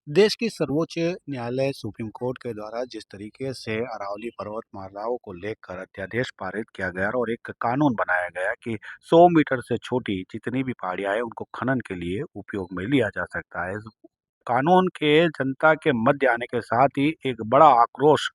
देश की सर्वोच्च न्यायालय सुप्रीम कोर्ट के द्वारा जिस तरीके से अरावली पर्वतमालाओं को लेकर अध्यादेश पारित किया गया और एक कानून बनाया गया कि 100 मीटर से छोटी जितनी भी पहाड़ियां हैं उनको खनन के लिए उपयोग में लिया जा सकता है। इस कानून के जनता के मध्य आने के साथ ही एक बड़ा आक्रोश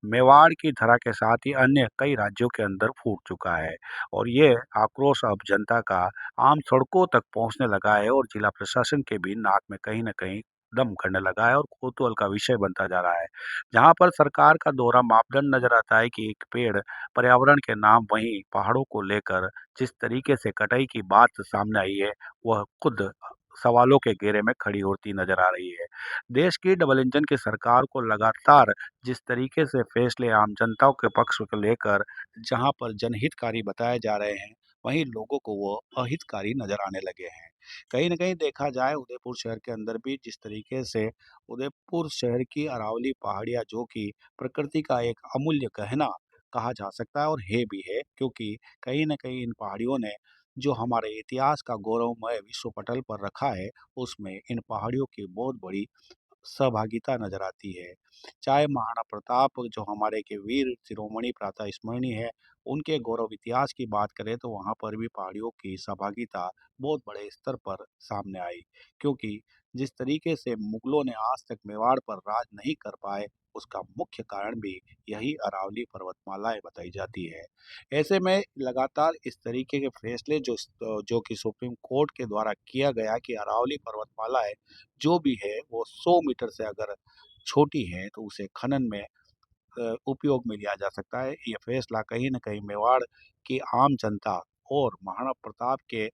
मेवाड़ की धरा के साथ ही अन्य कई राज्यों के अंदर फूट चुका है और ये आक्रोश अब जनता का आम सड़कों तक पहुंचने लगा है और जिला प्रशासन के भी नाक में कहीं न कहीं दम करने लगा है और कौतूहल का विषय बनता जा रहा है। जहाँ पर सरकार का दोहरा मापदंड नज़र आता है कि एक पेड़ पर्यावरण के नाम वहीं पहाड़ों को लेकर जिस तरीके से कटाई की बात सामने आई है, वह खुद सवालों के घेरे में खड़ी होती नज़र आ रही है। देश की डबल इंजन की सरकार को लगातार जिस तरीके से फैसले आम जनता के पक्ष को लेकर जहाँ पर जनहितकारी बताए जा रहे हैं, वहीं लोगों को वो अहितकारी नज़र आने लगे हैं। कहीं न कहीं देखा जाए उदयपुर शहर के अंदर भी जिस तरीके से उदयपुर शहर की अरावली पहाड़ियाँ जो कि प्रकृति का एक अमूल्य गहना कहा जा सकता है और है भी है, क्योंकि कहीं न कहीं इन पहाड़ियों ने जो हमारे इतिहास का गौरवमय विश्व पटल पर रखा है, उसमें इन पहाड़ियों की बहुत बड़ी सहभागिता नज़र आती है। चाहे महाराणा प्रताप जो हमारे के वीर शिरोमणि प्रातः स्मरणीय है, उनके गौरव इतिहास की बात करें तो वहाँ पर भी पहाड़ियों की सहभागिता बहुत बड़े स्तर पर सामने आई। क्योंकि जिस तरीके से मुगलों ने आज तक मेवाड़ पर राज नहीं कर पाए, उसका मुख्य कारण भी यही अरावली पर्वतमालाएँ बताई जाती है। ऐसे में लगातार इस तरीके के फैसले जो कि सुप्रीम कोर्ट के द्वारा किया गया कि अरावली पर्वतमालाएँ जो भी है वो 100 मीटर से अगर छोटी है तो उसे खनन में उपयोग में लिया जा सकता है। ये फैसला कहीं न कहीं मेवाड़ की आम जनता और महाराणा प्रताप के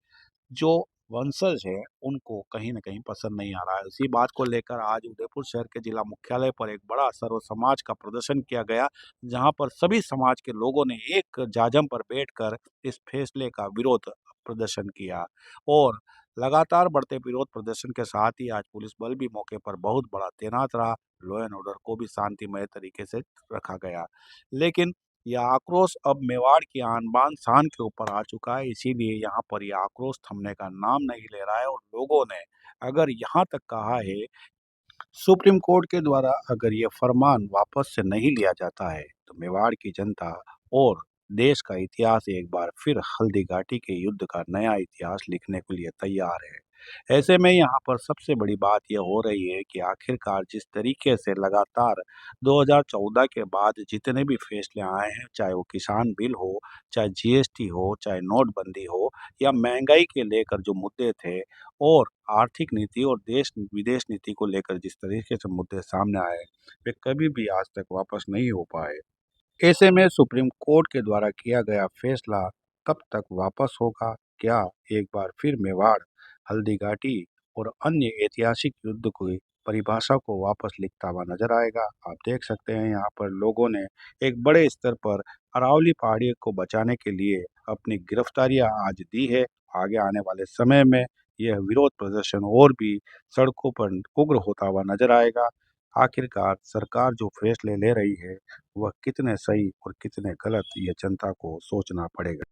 जो वंशज हैं, उनको कहीं न कहीं पसंद नहीं आ रहा है। इसी बात को लेकर आज उदयपुर शहर के जिला मुख्यालय पर एक बड़ा सर्व समाज का प्रदर्शन किया गया, जहाँ पर सभी समाज के लोगों ने एक जाजम पर बैठकर इस फैसले का विरोध प्रदर्शन किया और लगातार बढ़ते विरोध प्रदर्शन के साथ ही आज पुलिस बल भी मौके पर बहुत बड़ा तैनात रहा। लॉ एंड ऑर्डर को भी शांतिमय तरीके से रखा गया। लेकिन यह आक्रोश अब मेवाड़ की आन बान शान के ऊपर आ चुका है, इसीलिए यहाँ पर यह आक्रोश थमने का नाम नहीं ले रहा है और लोगों ने अगर यहाँ तक कहा है, सुप्रीम कोर्ट के द्वारा अगर ये फरमान वापस से नहीं लिया जाता है, तो मेवाड़ की जनता और देश का इतिहास एक बार फिर हल्दी घाटी के युद्ध का नया इतिहास लिखने के लिए तैयार है। ऐसे में यहाँ पर सबसे बड़ी बात यह हो रही है कि आखिरकार जिस तरीके से लगातार 2014 के बाद जितने भी फैसले आए हैं, चाहे वो किसान बिल हो, चाहे जीएसटी हो, चाहे नोटबंदी हो या महंगाई के लेकर जो मुद्दे थे और आर्थिक नीति और देश विदेश नीति को लेकर जिस तरीके से मुद्दे सामने आए, वे कभी भी आज तक वापस नहीं हो पाए। ऐसे में सुप्रीम कोर्ट के द्वारा किया गया फैसला कब तक वापस होगा? क्या एक बार फिर मेवाड़, हल्दीघाटी और अन्य ऐतिहासिक युद्ध की परिभाषा को वापस लिखता हुआ नजर आएगा? आप देख सकते हैं यहाँ पर लोगों ने एक बड़े स्तर पर अरावली पहाड़ी को बचाने के लिए अपनी गिरफ्तारियां आज दी है। आगे आने वाले समय में यह विरोध प्रदर्शन और भी सड़कों पर उग्र होता हुआ नजर आएगा। आखिरकार सरकार जो फैसले ले रही है, वह कितने सही और कितने गलत ये जनता को सोचना पड़ेगा।